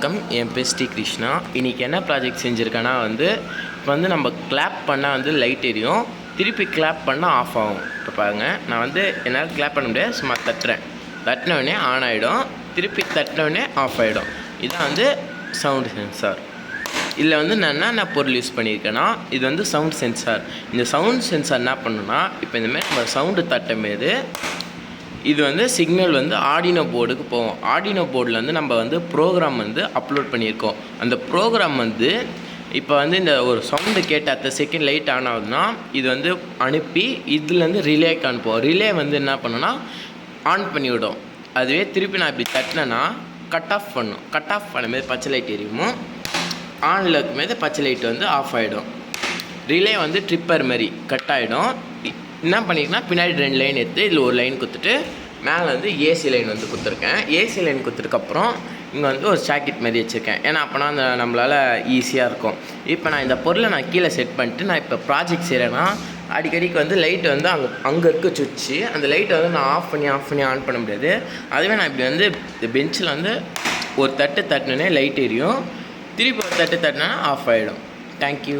வணக்கம், என் பேர் ஸ்ரீ கிருஷ்ணா. இன்றைக்கி என்ன ப்ராஜெக்ட் செஞ்சுருக்கேன்னா இப்போ நம்ம கிளாப் பண்ணால் லைட் எரியும், திருப்பி கிளாப் பண்ணால் ஆஃப் ஆகும். இப்போ பாருங்கள், நான் என்னால் கிளாப் பண்ண முடியாது, சும்மா தட்டினோடனே ஆன் ஆகிடும், திருப்பி தட்டினோடனே ஆஃப் ஆகிடும். இதான் சவுண்டு சென்சார். இதில் நான் என்ன பொருள் யூஸ் பண்ணியிருக்கேன்னா, இது சவுண்ட் சென்சார். இந்த சவுண்ட் சென்சார் என்ன பண்ணுன்னா, இப்போ இந்தமாதிரி நம்ம சவுண்டு தட்டும்போது இது சிக்னல் ஆர்டினோ போர்டுக்கு போகும். ஆர்டினோ போர்டில் நம்ம ப்ரோக்ராம் அப்லோட் பண்ணியிருக்கோம். அந்த ப்ரோக்ராம் இப்போ இந்த ஒரு சவுண்டு கேட்டு அத்த செகண்ட் லைட் ஆன் ஆகுதுன்னா இது அனுப்பி இதுலேருந்து ரிலேக்கு அனுப்புவோம். ரிலே என்ன பண்ணுன்னா ஆன் பண்ணிவிடும். அதுவே திருப்பி நான் இப்படி தட்டினேன்னா கட் ஆஃப் பண்ணும். கட் ஆஃப் பண்ணும்போது பச்சை லைட் எரியுமோ, ஆனில் இருக்கும்போது பச்சை லைட் ஆஃப் ஆகிடும். ரிலே ட்ரிப்பர் மாதிரி கட் ஆகிடும். என்ன பண்ணியிருக்கேன்னா, பின்னாடி 2 லைன் எடுத்து இதில் ஒரு லைன் கொடுத்துட்டு மேலே ஏசி லைன் கொடுத்துருக்கேன். ஏசி லைன் கொடுத்துருக்கப்புறம் இங்கே ஒரு ஜாக்கெட் மாதிரி வச்சுருக்கேன். ஏன்னா அப்போனா நம்மளால் ஈஸியாக இருக்கும். இப்போ நான் இந்த பொருளை கீழே செட் பண்ணிட்டு நான் இப்போ ப்ராஜெக்ட் செய்கிறேன்னா, அடிக்கடிக்கு லைட் அங்கே இருக்க சுவிட்சு, அந்த லைட்டை நான் ஆஃப் பண்ணி ஆன் பண்ண முடியாது. அதுவே நான் இப்படி இந்த பெஞ்சில் ஒரு தட்டு தட்டினே லைட் எரியும், திருப்பி ஒரு தட்டு தட்டினா ஆஃப் ஆகிடும். தேங்க்யூ.